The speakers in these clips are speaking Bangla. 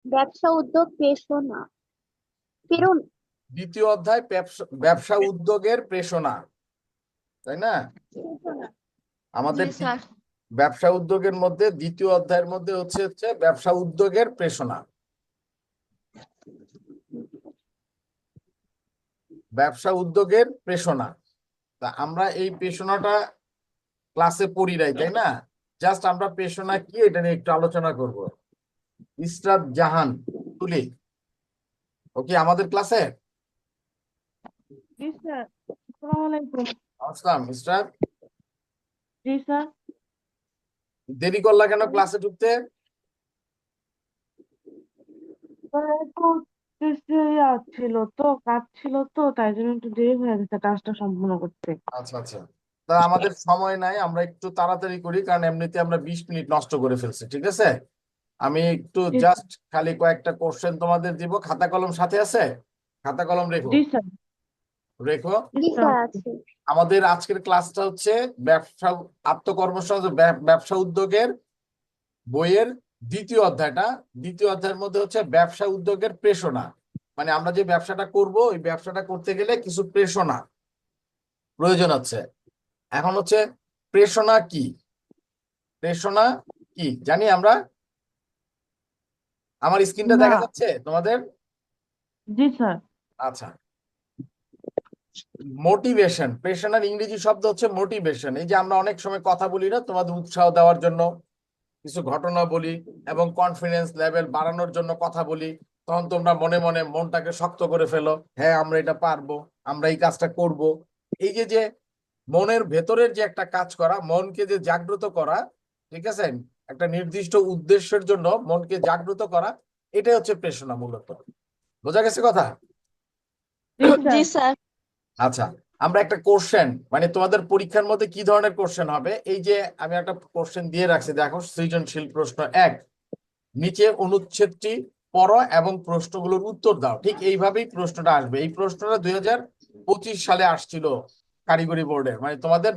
ব্যবসা উদ্যোগ পেশনা প্রেরণ দ্বিতীয় অধ্যায় ব্যবসা উদ্যোগের প্রেষণা, তাই না? আমাদের জি স্যার। ব্যবসা উদ্যোগের মধ্যে দ্বিতীয় অধ্যায়ের মধ্যে হচ্ছে ব্যবসা উদ্যোগের প্রেষণা। ব্যবসা উদ্যোগের প্রেষণা। তা আমরা এই প্রেষণাটা ক্লাসে পড়ি নাই, তাই না? জাস্ট আমরা প্রেষণা কি এটা নিয়ে একটু আলোচনা করব। ইসরাত জাহান তুলি, ওকে আমাদের ক্লাসে? জি স্যার, আসসালামু আলাইকুম। আসসালাম ইসরাত, জি স্যার। দেরি করলা কেন ক্লাসে ঢুকতে? একটু ছিল তো, কাজ ছিল তো, তাই জন্য একটু দেরি হয়ে গেছে কাজটা সম্পূর্ণ করতে। আচ্ছা আচ্ছা, তা আমাদের সময় নাই, আমরা একটু তাড়াতাড়ি করি, কারণ এমনিতে আমরা 20 মিনিট নষ্ট করে ফেলছি, ঠিক আছে? আমি একটু জি জাস্ট খালি কয়েকটা কোশ্চেন তোমাদের দিব, খাতা কলম সাথে আছে? খাতা কলম রেখো, জি স্যার। রেখো। জি জি স্যার। স্যার আছে। আমাদের আজকের ক্লাসটা হচ্ছে ব্যবসা আত্মকর্মসংস্থান ব্যবসা উদ্যোগের বইয়ের দ্বিতীয় অধ্যায়ের মধ্যে হচ্ছে ব্যবসা উদ্যোগের প্রেষণা। মানে আমরা যে ব্যবসাটা করব, ওই ব্যবসাটা করতে গেলে কিছু প্রেষণা প্রয়োজন আছে। এখন হচ্ছে প্রেষণা কি, প্রেষণা কি জানি আমরা? আমার স্ক্রিনটা না। দেখা যাচ্ছে তোমাদের? জি স্যার। আচ্ছা, মোটিভেশন, প্রেষণার ইংরেজি শব্দ হচ্ছে মোটিভেশন। এই যে আমরা অনেক সময় কথা বলি না, তোমাদের উৎসাহ দেওয়ার জন্য কিছু ঘটনা বলি এবং কনফিডেন্স লেভেল বাড়ানোর জন্য কথা বলি, তখন তোমরা মনে মনে মনটাকে শক্ত করে ফেলো, হ্যাঁ আমরা এটা পারবো, আমরা এই কাজটা করব। এই যে যে মনের ভেতরের যে একটা কাজ করা, মনকে যে জাগ্রত করা, ঠিক আছে, একটা নির্দিষ্ট উদ্দেশ্যের জন্য মনকে জাগ্রত করা, এটাই হচ্ছে প্রেরণা মূলত। বোঝা গেছে কথা? জি জি স্যার। স্যার। আচ্ছা, আমরা একটা কোশ্চেন, মানে তোমাদের পরীক্ষার মধ্যে কি ধরনের কোশ্চেন হবে, এই যে আমি একটা কোশ্চেন দিয়ে রাখছি, দেখো, সৃজনশীল প্রশ্ন 1, নিচে অনুচ্ছেদটি পড়ো এবং প্রশ্নগুলোর উত্তর দাও। ঠিক এইভাবেই প্রশ্নটা আসবে। এই প্রশ্নটা 2025 সালে আসছিল কারিগরি বোর্ডের, মানে তোমাদের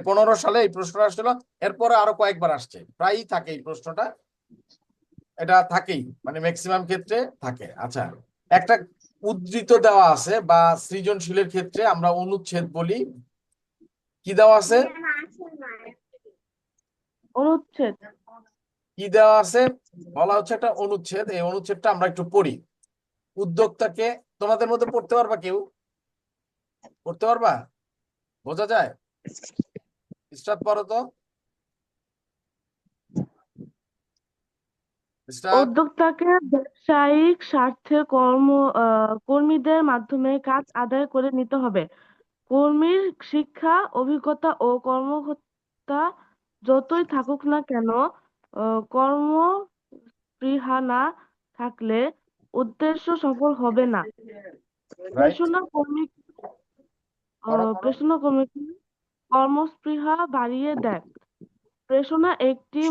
15 সালে এই প্রশ্নটা আসছিল। এরপরে আরো কয়েকবার আসছে, প্রায়ই থাকে এই প্রশ্নটা, এটা থাকেই, মানে ম্যাক্সিমাম ক্ষেত্রে থাকে। আচ্ছা, একটা উদ্ধৃত দেওয়া আছে, বা সৃজনশীলের ক্ষেত্রে আমরা অনুচ্ছেদ বলি। কি দেওয়া আছে? অনুচ্ছেদ। কি দেওয়া আছে বলা হচ্ছে একটা অনুচ্ছেদ। এই অনুচ্ছেদটা আমরা একটু পড়ি। উদ্যোক্তাকে, তোমাদের মধ্যে পড়তে পারবা কেউ? পড়তে পারবা? বোঝা যায়? স্টার্ট পড়ো তো, স্টার্ট। উদ্যোক্তাকে ব্যবসায়িক স্বার্থে কর্মীদের মাধ্যমে কাজ আদায় করে নিতে হবে। কর্মীর শিক্ষা, অভিজ্ঞতা ও কর্মক্ষমতা যতই থাকুক না কেন, কর্মস্পৃহা না থাকলে উদ্দেশ্য সফল হবে না। রাইট, পেশনা কর্মী পড়ো পড়ো। পেশনা কর্মীকে কর্মস্পৃহা বাড়িয়ে দেয়। পেশনা একটি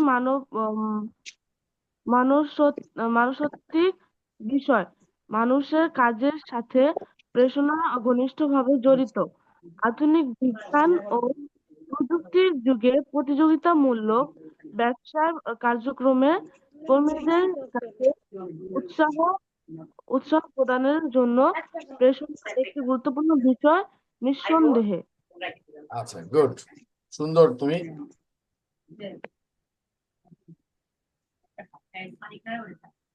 মানসতাত্ত্বিক বিষয়। মানুষের কাজের সাথে পেশনা ঘনিষ্ঠভাবে জড়িত। আধুনিক বিজ্ঞান ও প্রযুক্তির যুগে প্রতিযোগিতামূলক ব্যবসার কার্যক্রমে কর্মীদের কাছে উৎসাহ উৎসাহ প্রদানের জন্য পেশনা একটি গুরুত্বপূর্ণ বিষয়, নিঃসন্দেহে। আচ্ছা, গুড, সুন্দর তুমি।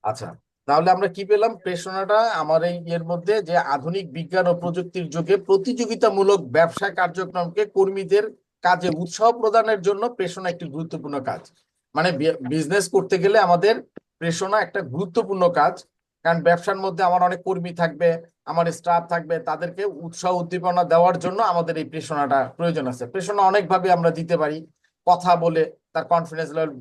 আচ্ছা, তাহলে আমরা কি পেলাম? প্রেষণাটা আমার এই এর মধ্যে যে আধুনিক বিজ্ঞান ও প্রযুক্তির যুগে প্রতিযোগিতামূলক ব্যবসা কার্যক্রমকে কর্মীদের কাজে উৎসাহ প্রদানের জন্য প্রেষণা একটি গুরুত্বপূর্ণ কাজ। মানে বিজনেস করতে গেলে আমাদের প্রেষণা একটা গুরুত্বপূর্ণ কাজ। কারণ ব্যবসার মধ্যে আমার অনেক কর্মী থাকবে, আমার স্টাফ থাকবে, তাদেরকে উৎসাহ উদ্দীপনা দেওয়ার জন্য আমাদের এই প্রেষণাটা প্রয়োজন আছে। প্রেষণা অনেকভাবে আমরা দিতে পারি, কথা বলে তার কনফিডেন্স লেভেল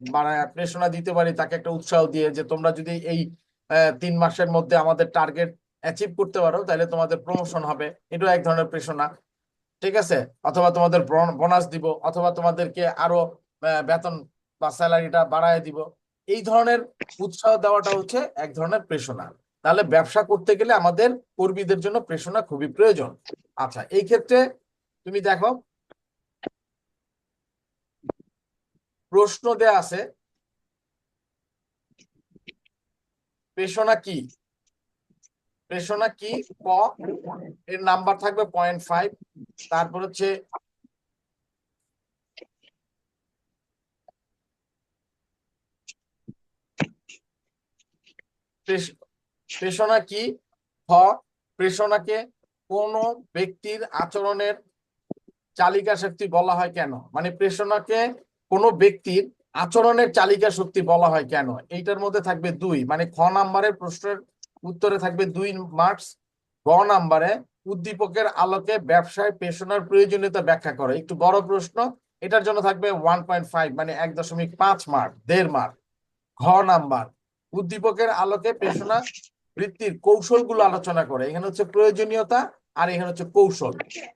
বাড়ায়, প্রেরণা দিতে পারি তাকে একটা উৎসাহ দিয়ে, যে তোমরা যদি এই 3 মাসের মধ্যে আমাদের টার্গেট অ্যাচিভ করতে পারো, তাহলে তোমাদের প্রমোশন হবে, এটাও এক ধরনের প্রেরণা, ঠিক আছে? অথবা তোমাদের বোনাস দিব, অথবা তোমাদেরকে আরো বেতন বা স্যালারিটা বাড়ায় দিব। এই ধরনের উৎসাহ দেওয়াটা হচ্ছে এক ধরনের প্রেরণা। তাহলে ব্যবসা করতে গেলে আমাদের কর্মীদের জন্য প্রেরণা খুবই প্রয়োজন। আচ্ছা, এই ক্ষেত্রে তুমি দেখো প্রশ্ন দেয়া আছে, প্রেষণা কি? প্রেষণা কি? ক, এর নাম্বার থাকবে 0.5। তারপর হচ্ছে প্রেষণা কি? খ, প্রেষণাকে কোন ব্যক্তির আচরণের চালিকা শক্তি বলা হয় কেন? মানে প্রেষণাকে কোন ব্যক্তির আচরণের চালিকা শক্তি বলা হয় কেন? এইটার মধ্যে থাকবে 2, মানে খ নাম্বারের প্রশ্নের উত্তরে থাকবে 2 মার্কস। গ নাম্বারে উদ্দীপকের আলোকে ব্যবসায় প্রেষণার প্রয়োজনীয়তা ব্যাখ্যা করে, একটু বড় প্রশ্ন, এটার জন্য থাকবে 1.5, মানে 1.5 মার্ক, 1.5 মার্ক। ঘ নাম্বার উদ্দীপকের আলোকে প্রেষণা বৃত্তির কৌশলগুলো আলোচনা করে, এখানে হচ্ছে প্রয়োজনীয়তা আর এখানে হচ্ছে কৌশল,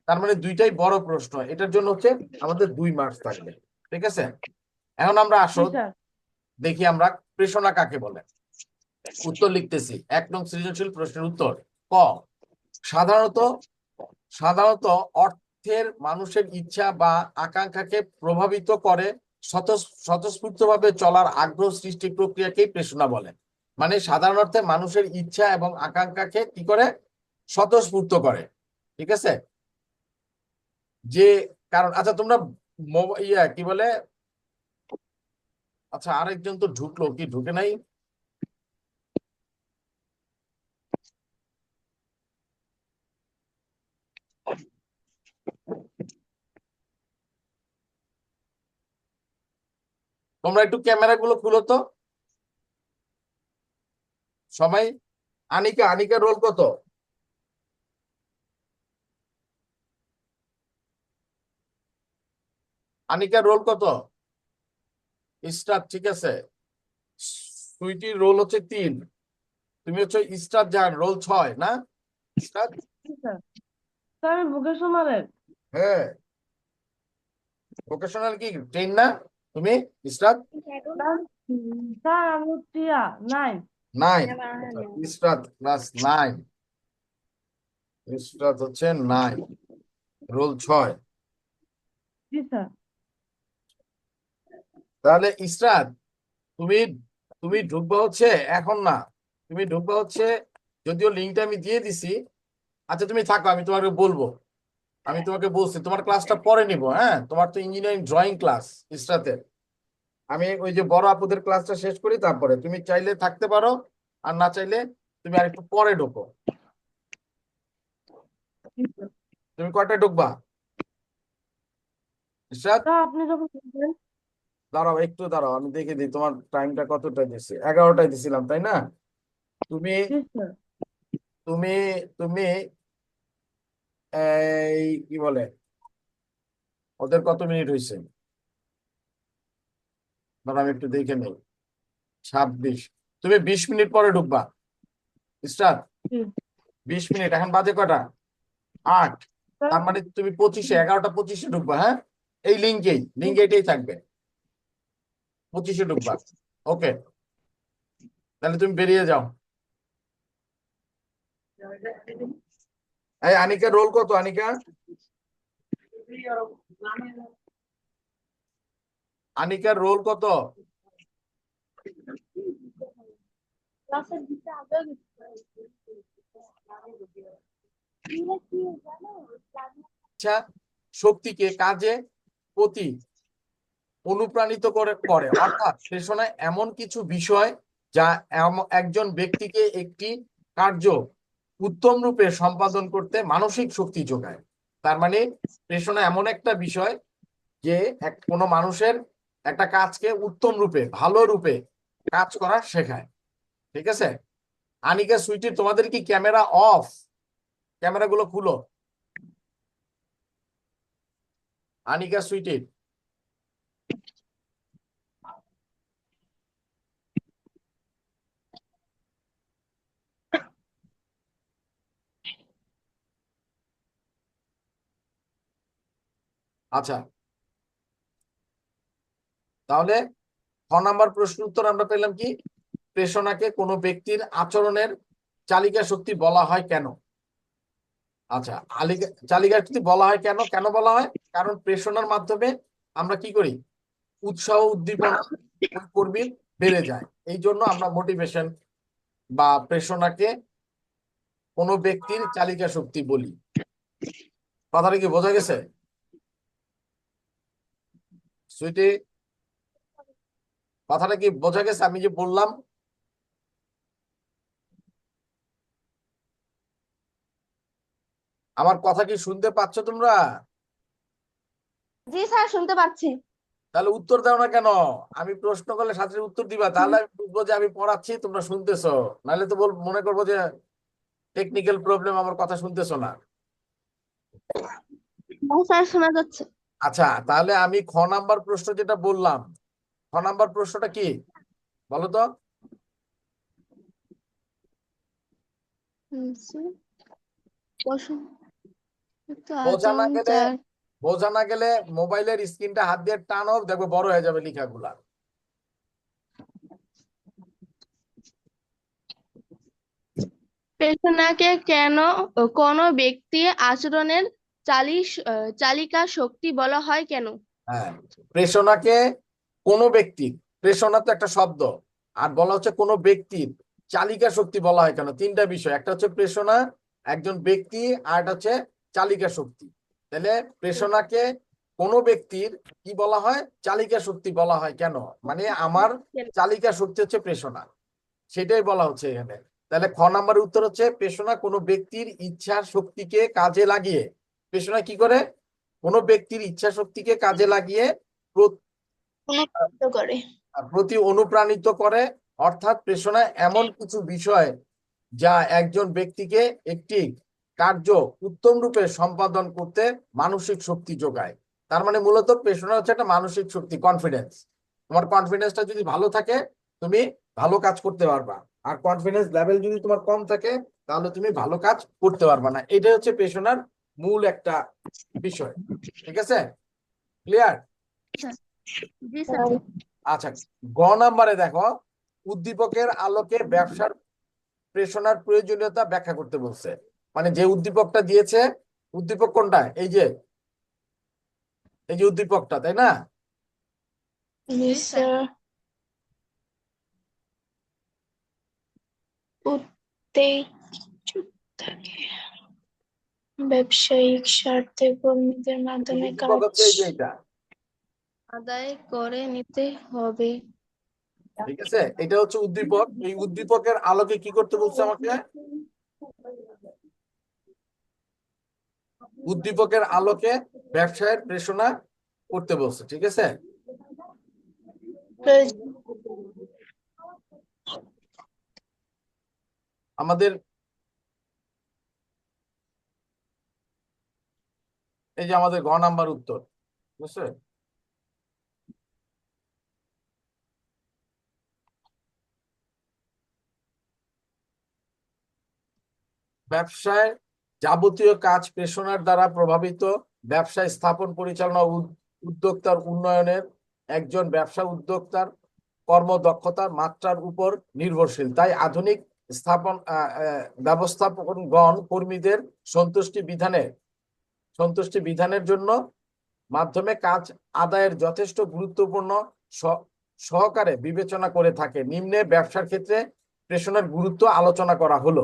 তার মানে দুইটাই বড় প্রশ্ন, এটার জন্য হচ্ছে আমাদের 2 মার্কস থাকবে। ঠিক আছে, এখন আমরা আসো জি স্যার। দেখি আমরা প্রেষণা কাকে বলে। উত্তর লিখতেছি। 1 নং সৃজনশীল প্রশ্নের উত্তর ক, সাধারণত সাধারণত অর্থের মানুষের ইচ্ছা বা আকাঙ্ক্ষাকে প্রভাবিত করে স্বতঃস্ফূর্তভাবে চলার আগ্রহ সৃষ্টি প্রক্রিয়াকেই প্রেষণা বলে। মানে সাধারণ অর্থে মানুষের ইচ্ছা এবং আকাঙ্ক্ষাকে কি করে? স্বতঃস্ফূর্ত করে। ঠিক আছে, যে কারণ, আচ্ছা তোমরা কি বলে, আচ্ছা আরেকজন তো ঢুকলো, কি ঢুকে নাই? তোমরা একটু ক্যামেরা গুলো খুলো তো সবাই। আনিকা, আনিকার রোল কত? আনিকার রোল কত? স্টার, ঠিক আছে। সুইটির রোল হচ্ছে 3, তুমি হচ্ছে স্টার জাহান, রোল 6 না? স্টার, জি স্যার। স্যার আমি ভোকেশনালের। হ্যাঁ ভোকেশনাল কি 10 না তুমি? স্টার স্যার আমি হচ্ছে 9। 9, স্টার ক্লাস 9, স্টার হচ্ছে 9, রোল 6। জি স্যার। তাহলে স্টার তুমি তুমি ঢুকবা হচ্ছে এখন না, তুমি ঢুকবা হচ্ছে, যদিও লিঙ্কটা আমি দিয়ে দিছি। আচ্ছা তুমি থাকো, আমি তোমাকে বলবো, আমি তোমাকে বলছি তোমার ক্লাসটা পরে নিব। হ্যাঁ, তোমার তো ইঞ্জিনিয়ারিং ড্রয়িং ক্লাস স্টাতে, আমি ওই যে বড় আপুদের ক্লাসটা শেষ করি, তারপরে তুমি চাইলে থাকতে পারো, আর না চাইলে তুমি আরেকটু পরে ঢোকো। জি স্যার। তুমি কয়টায় ঢুকবা ইশরাত? স্যার আপনি যখন বলবেন। দাঁড়াও একটু দাঁড়াও, আমি দেখে দিই তোমার টাইমটা কতটা দিছি। 11টায় দিছিলাম তাই না? তুমি জি স্যার। তুমি তুমি এই কি বলে, ওদের কত মিনিট হয়েছে? দাঁড়াও আমি একটু দেখে নেই। 26, তুমি 20 মিনিট পরে ঢুকবা স্টার্ট। জি 20 মিনিট, এখন বাজে কটা? 8। স্যার। তার মানে তুমি 25-এ, 11টা 25-এ ঢুকবা। হ্যাঁ, এই লিঙ্ক এটাই থাকবে, 25-এ ঢুকবা। ওকে, তাহলে তুমি বেরিয়ে যাও। এই আনিকার রোল কত? আনিকা, আনিকার রোল কত? ক্লাসের দিকে আগে ইচ্ছা শক্তিকে কাজে প্রতি অনুপ্রাণিত করে অর্থাৎ প্রেষণা এমন কিছু বিষয় যা একজন ব্যক্তিকে একটি কার্য উত্তম রূপে সম্পাদন করতে মানসিক শক্তি যোগায়। তার মানে প্রেষণা এমন একটা বিষয় যে কোনো মানুষের একটা কাজকে উত্তম রূপে, ভালো রূপে কাজ করা শেখায়। ঠিক আছে, আনিকা, সুইটি, তোমাদের কি ক্যামেরা অফ? ক্যামেরাগুলো খুলো, আনিকা, সুইটি। আচ্ছা, তাহলে খ নাম্বার প্রশ্ন উত্তর আমরা পেলাম কি? প্রেষণাকে কোনো ব্যক্তির আচরণের চালিকা শক্তি বলা হয় কেন? আচ্ছা, চালিকা শক্তি বলা হয় কেন? কেন বলা হয়? কারণ প্রেষণার মাধ্যমে আমরা কি করি? উৎসাহ উদ্দীপনা ওই কর্মীর বেড়ে যায়, এই জন্য আমরা মোটিভেশন বা প্রেষণাকে কোনো ব্যক্তির চালিকা শক্তি বলি। কথাটা কি বোঝা গেছে সুইটি? কথাটা কি বোঝা গেছে আমি যে বললাম? আমার কথা কি শুনতে পাচ্ছ তোমরা? জি স্যার, শুনতে পাচ্ছি। তাহলে উত্তর দাও না কেন? আমি প্রশ্ন করলে সাথে সাথে উত্তর দিবা, তাহলে আমি বুঝবো যে আমি পড়াচ্ছি তোমরা শুনতেছো। নাহলে তো মনে করবো যে টেকনিক্যাল প্রবলেম, আমার কথা শুনতেছো না। স্যার, শোনা যাচ্ছে। আচ্ছা, তাহলে আমি খ নাম্বার প্রশ্ন যেটা বললাম, খ নাম্বার প্রশ্নটা কি বলো তো? বোঝা না গেলে বোঝা না গেলে মোবাইলের স্ক্রিনটা হাত দিয়ে টানো, দেখবে বড় হয়ে যাবে লেখাগুলা। প্রেষণাকে কেন কোনো ব্যক্তির আচরণের চালিকা শক্তি বলা হয় কেন? হ্যাঁ, প্রেষণাকে কোনো ব্যক্তির, প্রেষণা তো একটা শব্দ, আর বলা হচ্ছে কোনো ব্যক্তির চালিকা শক্তি বলা হয় কেন? তিনটা বিষয়, একটা হচ্ছে প্রেষণা, একজন ব্যক্তি, আর একটা হচ্ছে চালিকা শক্তি। তাহলে প্রেষণাকে কোনো ব্যক্তির কি বলা হয়? চালিকা শক্তি বলা হয় কেন? মানে আমার চালিকা শক্তি হচ্ছে প্রেষণা, সেটাই বলা হচ্ছে এখানে। তাহলে খ নাম্বারের উত্তর হচ্ছে প্রেষণা কোনো ব্যক্তির ইচ্ছা শক্তিকে কাজে লাগিয়ে, প্রেষণা কি করে? কোনো ব্যক্তির ইচ্ছা শক্তিকে কাজে লাগিয়ে করে প্রতি অনুপ্রাণিত করে। অর্থাৎ প্রেষণা এমন কিছু বিষয় যা একজন ব্যক্তিকে একটি কার্য উত্তম রূপে সম্পাদন করতে মানসিক শক্তি যোগায়। তার মানে মূলত প্রেষণা হচ্ছে একটা মানসিক শক্তি, কনফিডেন্স। তোমার কনফিডেন্সটা যদি ভালো থাকে তুমি ভালো কাজ করতে পারবা, আর কনফিডেন্স লেভেল যদি তোমার কম থাকে তাহলে তুমি ভালো কাজ করতে পারবা না। এটাই হচ্ছে প্রেষণার মূল একটা বিষয়। ঠিক আছে? ক্লিয়ার? জি স্যার। আচ্ছা, গ নাম্বারে দেখো, উদ্দীপকের আলোকে ব্যবসার প্রেষণার প্রয়োজনীয়তা ব্যাখ্যা করতে বলছে। মানে যে উদ্দীপকটা দিয়েছে, উদ্দীপক কোনটা? এই যে উদ্দীপকটা, তাই না? জি স্যার। ব্যবসায়িক স্বার্থে কর্মীদের মাধ্যমে উদ্দীপক কাজ হচ্ছে এই যে এটা। আদায় করে নিতে হবে। ঠিক আছে, এটা হচ্ছে উদ্দীপক। এই উদ্দীপকের আলোকে কি করতে বলছে আমাকে? উদ্দীপকের আলোকে ব্যবসায়ের প্রেষণা করতে বলছে। ঠিক আছে, আমাদের এই যে আমাদের গ নাম্বার উত্তর, বুঝছে? ব্যবসায় যাবতীয় কাজ প্রেষণার দ্বারা প্রভাবিত। ব্যবসায় স্থাপন পরিচালনা উদ্যোক্তার উন্নয়নের একজন ব্যবসা উদ্যোক্তার কর্মদক্ষতার মাত্রার উপর নির্ভরশীল। তাই আধুনিক স্থাপন ব্যবস্থাপকগণ কর্মীদের সন্তুষ্টি বিধানের জন্য মাধ্যমে কাজ আদায়ের যথেষ্ট গুরুত্বপূর্ণ সহকারে বিবেচনা করে থাকে। নিম্নে ব্যবসার ক্ষেত্রে প্রেষণার গুরুত্ব আলোচনা করা হলো।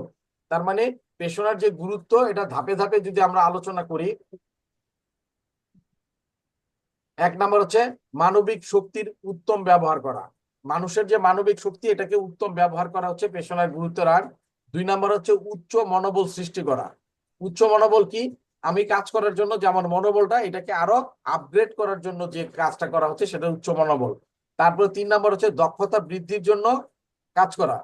তার মানে প্রেষণার যে গুরুত্ব, এটা ধাপে ধাপে যদি আমরা আলোচনা করি। এক নম্বর হচ্ছে মানবিক শক্তির উত্তম ব্যবহার করা। মানুষের যে মানবিক শক্তি, এটাকে উত্তম ব্যবহার করা হচ্ছে প্রেষণার গুরুত্বের আর। দুই নম্বর হচ্ছে উচ্চ মনোবল সৃষ্টি করা। উচ্চ মনোবল কি? আমি কাজ করার জন্য যে আমার মনোবলটা, এটাকে আরো আপগ্রেড করার জন্য যে কাজটা করা হচ্ছে সেটা উচ্চ মনোবল। তারপরে তিন নম্বর হচ্ছে দক্ষতা বৃদ্ধির জন্য কাজ করা।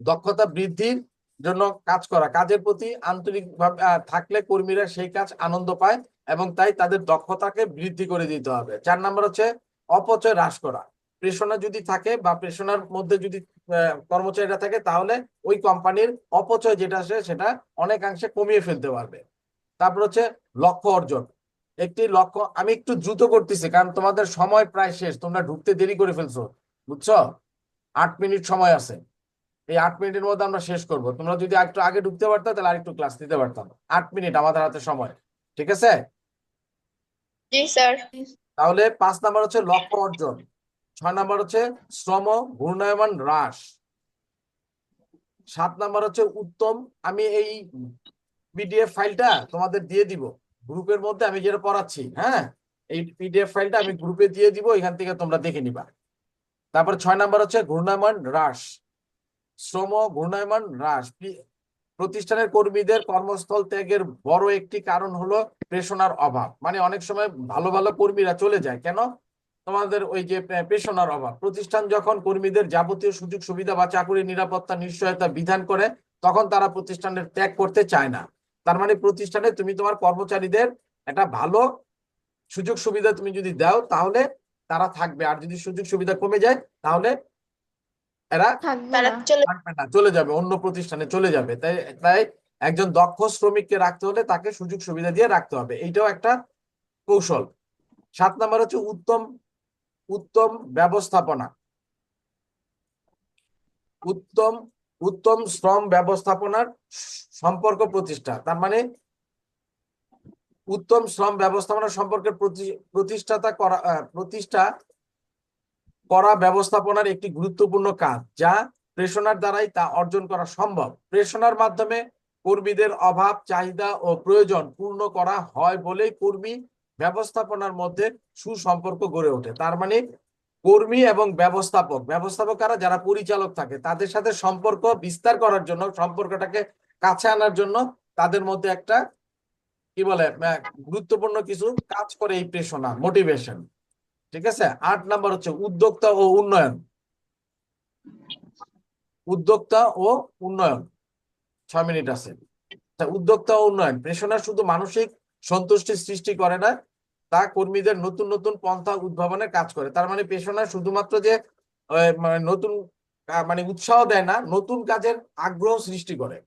দক্ষতা বৃদ্ধির জন্য কাজ করা, কাজের প্রতি আন্তরিক ভাবে থাকলে কর্মীরা সেই কাজ আনন্দ পায় এবং তাই তাদের দক্ষতাকে বৃদ্ধি করে দিতে হবে। চার নম্বর হচ্ছে অপচয় হ্রাস করা। প্রেষণা যদি থাকে বা প্রেষণার মধ্যে যদি কর্মচারীরা থাকে, তাহলে ওই কোম্পানির অপচয় যেটা আছে সেটা অনেকাংশে কমিয়ে ফেলতে পারবে। তারপর হচ্ছে লক্ষ্য অর্জন। একটি লক্ষ্য, আমি একটু দ্রুত করতেছি কারণ তোমাদের সময় প্রায় শেষ, তোমরা ঢুকতে দেরি করে ফেলছো, বুঝছো? 8 মিনিট সময় আছে, এই 8 মিনিটের মধ্যে আমরা শেষ করব। তোমরা যদি একটু আগে ঢুকতে পারতাম তাহলে আরেকটু ক্লাস নিতে পারতাম। 8 মিনিট আমাদের হাতে সময়, ঠিক আছে? জি স্যার। তাহলে 5 নাম্বার হচ্ছে লক্ষ্য অর্জন। 6 নাম্বার হচ্ছে শ্রম ঘূর্ণায়মান হ্রাস। 7 নাম্বার হচ্ছে উত্তম। আমি এই পিডিএফ ফাইলটা তোমাদের দিয়ে দিব গ্রুপের মধ্যে, আমি যেটা পড়াচ্ছি, হ্যাঁ, এই পিডিএফ ফাইলটা আমি গ্রুপে দিয়ে দিব, এখান থেকে তোমরা দেখে নিবা। তারপর 6 নাম্বার হচ্ছে ঘূর্ণায়মান হ্রাস, শ্রম ঘূর্ণায়মান হ্রাস। প্রতিষ্ঠানের কর্মীদের কর্মস্থল ত্যাগের বড় একটি কারণ হলো পেশনার অভাব। মানে অনেক সময় ভালো ভালো কর্মীরা চলে যায় কেন? তোমাদের ওই যে পেশনার অভাব। প্রতিষ্ঠান যখন কর্মীদের যাবতীয় সুযোগ সুবিধা বা চাকরির নিরাপত্তা নিশ্চয়তা বিধান করে, তখন তারা প্রতিষ্ঠানের ত্যাগ করতে চায় না। তার মানে প্রতিষ্ঠানে তুমি তোমার কর্মচারীদের একটা ভালো সুযোগ সুবিধা তুমি যদি দাও, তাহলে তারা থাকবে। আর যদি সুযোগ সুবিধা কমে যায়, তাহলে এরা থাকবে না। থাকবে না, চলে যাবে, অন্য প্রতিষ্ঠানে চলে যাবে। তাই তাই একজন দক্ষ শ্রমিককে রাখতে হলে তাকে সুযোগ সুবিধা দিয়ে রাখতে হবে, এইটাও একটা কৌশল। 7 নাম্বার হচ্ছে উত্তম উত্তম ব্যবস্থাপনা, উত্তম উত্তম শ্রম ব্যবস্থাপনার সম্পর্ক প্রতিষ্ঠা। তার মানে উত্তম শ্রম ব্যবস্থাপনা সম্পর্কের প্রতিষ্ঠাতা করা প্রতিষ্ঠা করা ব্যবস্থাপনার একটি গুরুত্বপূর্ণ কাজ, যা প্রেষণার দ্বারাই তা অর্জন করা সম্ভব। প্রেষণার মাধ্যমে কর্মীদের অভাব, চাহিদা ও প্রয়োজন পূর্ণ করা হয় বলেই কর্মী ব্যবস্থাপনার মধ্যে সুসম্পর্ক গড়ে ওঠে। তার মানে কর্মী এবং ব্যবস্থাপক, ব্যবস্থাপক কারা? যারা পরিচালক থাকে, তাদের সাথে সম্পর্ক বিস্তার করার জন্য, সম্পর্কটাকে কাছে আনার জন্য তাদের মধ্যে একটা কি বলে গুরুত্বপূর্ণ কিছু কাজ করে এই প্রেষণা, মোটিভেশন। ঠিক আছে। 8 নাম্বার হচ্ছে উদ্যোক্তা ও উন্নয়ন, উদ্যোক্তা ও উন্নয়ন। 6 মিনিট আছে। উদ্যোক্তা ও উন্নয়ন, প্রেষণা শুধু মানসিক সন্তুষ্টি সৃষ্টি করে না, তা কর্মীদের নতুন নতুন পন্থা উদ্ভাবনের কাজ করে। তার মানে প্রেষণা শুধুমাত্র যে মানে নতুন মানে উৎসাহ দেয় না, নতুন কাজের আগ্রহ সৃষ্টি করে।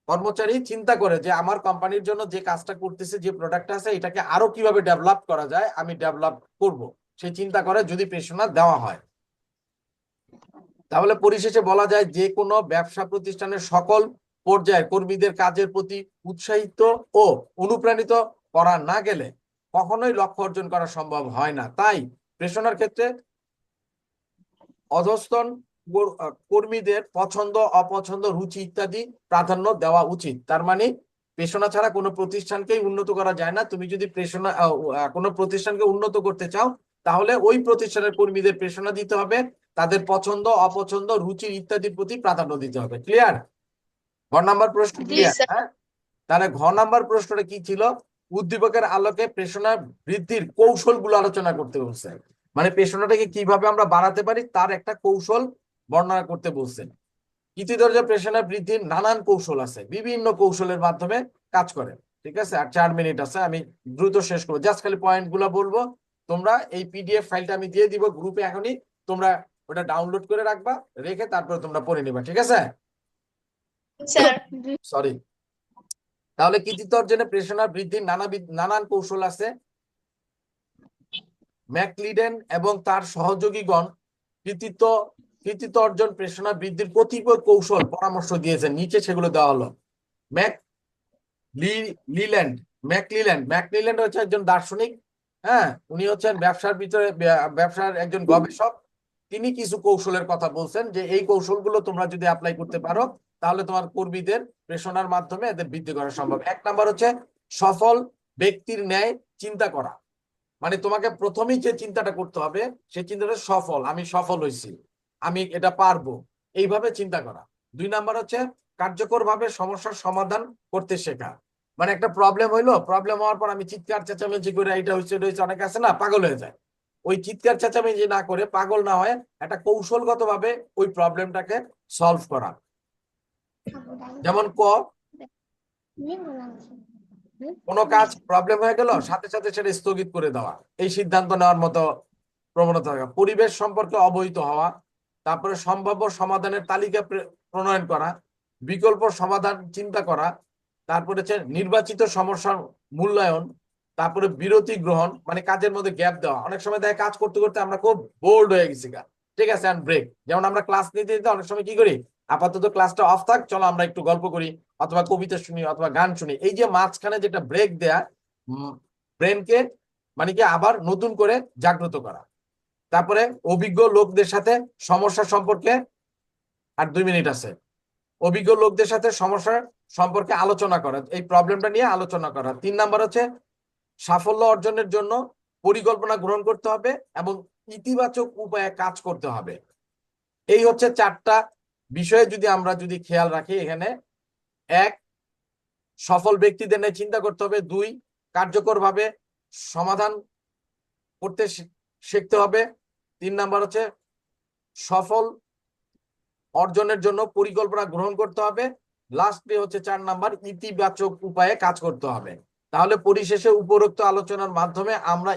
কর্মচারী চিন্তা করে যে আমার কোম্পানির জন্য যে কাজটা করতেছে, যে প্রোডাক্ট আছে, এটাকে আরো কিভাবে ডেভেলপ করা যায়, আমি ডেভেলপ করব, সেই চিন্তা করে যদি প্রেষণা দেওয়া হয়। তাহলে পরিশেষে বলা যায় যে কোনো ব্যবসা প্রতিষ্ঠানের সকল পর্যায়ের কর্মীদের কাজের প্রতি উৎসাহিত ও অনুপ্রাণিত করা না গেলে কখনোই লক্ষ্য অর্জন করা সম্ভব হয় না। তাই প্রেষণার ক্ষেত্রে অধস্তন কর্মীদের পছন্দ, অপছন্দ, রুচি ইত্যাদি প্রাধান্য দেওয়া উচিত। তার মানে প্রেষণা ছাড়া কোনো প্রতিষ্ঠানকেই উন্নত করা যায় না। তুমি যদি প্রেষণা কোনো প্রতিষ্ঠানকে উন্নত করতে চাও, তাহলে ওই প্রতিষ্ঠানের কর্মীদের প্রেষণা দিতে হবে, তাদের পছন্দ, অপছন্দ, রুচি ইত্যাদির প্রতি প্রাধান্য দিতে হবে। ক্লিয়ার? ঘ নাম্বার প্রশ্ন ক্লিয়ার? হ্যাঁ, তাহলে ঘ নাম্বার প্রশ্নটা কি ছিল? উদ্দীপকের আলোকে প্রেষণা বৃদ্ধির কৌশলগুলো আলোচনা করতে বলছে। মানে প্রেষণাটাকে কিভাবে আমরা বাড়াতে পারি তার একটা কৌশল বর্ণনা করতে বলছেন। কৃতিদর্জ প্রেষণা বৃদ্ধির নানান কৌশল আছে, বিভিন্ন কৌশলের মাধ্যমে কাজ করে। ঠিক আছে। আর 4 মিনিট আছে, আমি দ্রুত শেষ করবো, জাস্ট খালি পয়েন্ট গুলা বলবো। তোমরা এই পিডিএফ ফাইলটা আমি দিয়ে দিব গ্রুপে, এখনই তোমরা ওটা ডাউনলোড করে রাখবা, রেখে তারপরে তোমরা পড়ে নিবা। ঠিক আছে? সরি। তাহলে কৃতিত্ব অর্জনে প্রেষণা বৃদ্ধির নানান কৌশল আছে। ম্যাকলিডেন এবং তার সহযোগীগণ কৃতিত্ব অর্জন, প্রেষণা বৃদ্ধির কতিপয় কৌশল পরামর্শ দিয়েছেন, নিচে সেগুলো দেওয়া হলো। ম্যাকলিল্যান্ড হচ্ছে একজন দার্শনিক, হ্যাঁ, উনি হচ্ছেন ব্যবসার একজন গবেষক। তিনি কিছু কৌশলের কথা বলছেন যে এই কৌশলগুলো তোমরা যদি অ্যাপ্লাই করতে পারো, তাহলে তোমার কর্মীদের প্রেষণার মাধ্যমে এদের বৃদ্ধি করা সম্ভব। 1 নাম্বার হচ্ছে সফল ব্যক্তির ন্যায় চিন্তা করা। মানে তোমাকে প্রথমেই যে চিন্তাটা করতে হবে, সেই চিন্তাটা সফল, আমি সফল হয়েছি, আমি এটা পারবো, এইভাবে চিন্তা করা। 2 নাম্বার হচ্ছে কার্যকরভাবে সমস্যার সমাধান করতে শেখা। মানে একটা প্রবলেম হইলো, প্রবলেম হওয়ার পর আমি চিৎকার চেঁচামেচি করে এটা হচ্ছে অনেকে আছে না, পাগল হয়ে যায়। ওই চিৎকার চেঁচামেচি না করে, পাগল না হয়, একটা কৌশলগত ভাবে ওই প্রবলেমটাকে সলভ করা। যেমন কোনো কাজ প্রবলেম হয়ে গেল, সাথে সাথে সেটা স্থগিত করে দেওয়া, এই সিদ্ধান্ত নেওয়ার মতো প্রবণতা থাকা। পরিবেশ সম্পর্কে অবহিত হওয়া, তারপরে সম্ভাব্য সমাধানের তালিকা প্রণয়ন করা, বিকল্প সমাধান চিন্তা করা, তারপরে হচ্ছে নির্বাচিত সমস্যার মূল্যায়ন, তারপরে বিরতি গ্রহণ, মানে কাজের মধ্যে গ্যাপ দেওয়া। অনেক সময় দেখা কাজ করতে করতে আমরা খুব বোর্ড হয়ে গেছি, ঠিক আছে, এন্ড ব্রেক। যেমন আমরা ক্লাস নিতে নিতে অনেক সময় কি করি, আপাতত ক্লাসটা অফ থাক, চলো আমরা একটু গল্প করি, অথবা কবিতা শুনি, অথবা গান শুনি। এই যে মাঝখানে যেটা ব্রেক দেয়া, ব্রেনকে মানে কি আবার নতুন করে জাগ্রত করা। তারপরে অভিজ্ঞ লোকদের সাথে সমস্যা সম্পর্কে, আর 2 মিনিট আছে, অভিজ্ঞ লোকদের সাথে সমস্যার সম্পর্কে আলোচনা করা, এই প্রবলেমটা নিয়ে আলোচনা করা। 3 নাম্বার হচ্ছে সাফল্য অর্জনের জন্য পরিকল্পনা গ্রহণ করতে হবে এবং ইতিবাচক উপায়ে কাজ করতে হবে। এই হচ্ছে 4টা বিষয়ে আমরা যদি খেয়াল রাখি এখানে, 1, সফল ব্যক্তিদের নিয়ে চিন্তা করতে হবে। 2, কার্যকরভাবে সমাধান করতে শিখতে হবে। 3 নাম্বার হচ্ছে সফল অর্জনের জন্য পরিকল্পনা গ্রহণ করতে হবে। লাস্টলি হচ্ছে 4 নাম্বার, ইতিবাচক উপায়ে কাজ করতে হবে। তাহলে পরিশেষে উপরোক্ত আলোচনার মাধ্যমে আমরা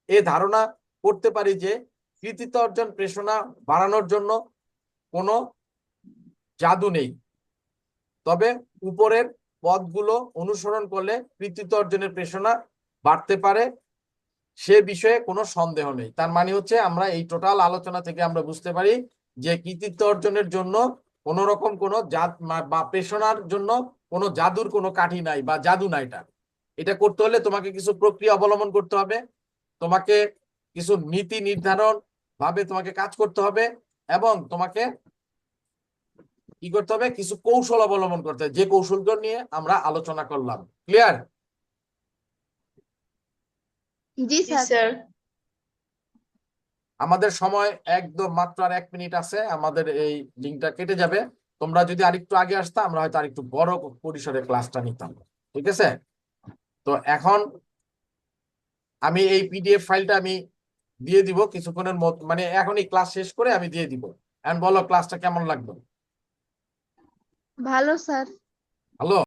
এ ধারণা করতে পারি যে কৃতিত্ব অর্জন প্রেরণা বাড়ানোর জন্য কোনো জাদু নেই, তবে উপরের পথগুলো অনুসরণ করলে কৃতিত্ব অর্জনের প্রেরণা বাড়তে পারে, সে বিষয়ে কোনো সন্দেহ নেই। তার মানে হচ্ছে আমরা এই টোটাল আলোচনা থেকে আমরা বুঝতে পারি যে কৃতিত্ব অর্জনের জন্য কোন রকম কোনো বা প্রেরণার জন্য কোনো জাদুর কোনো কাঠি নাই বা জাদু নাই। এটা করতে হলে তোমাকে কিছু প্রক্রিয়া অবলম্বন করতে হবে, তোমাকে কিছু নীতি নির্ধারণ ভাবে তোমাকে কাজ করতে হবে, এবং তোমাকে কি করতে হবে, কিছু কৌশল অবলম্বন করতে হবে, যে কৌশলগুলো নিয়ে আমরা আলোচনা করলাম। ক্লিয়ার? জি স্যার। আমাদের সময় একদম মাত্র আর 1 মিনিট আছে, আমাদের এই লিঙ্কটা কেটে যাবে। তোমরা যদি আরেকটু আগে আসতে আমরা হয়তো আরেকটু বড় পরিসরে ক্লাসটা নিতাম। ঠিক আছে? তো এখন আমি এই পিডিএফ ফাইলটা আমি দিয়ে দিব কিছুক্ষণের মধ্যে, মানে এখনই ক্লাস শেষ করে আমি দিয়ে দিব। এখন বলো ক্লাসটা কেমন লাগলো? ভালো স্যার। ভালো?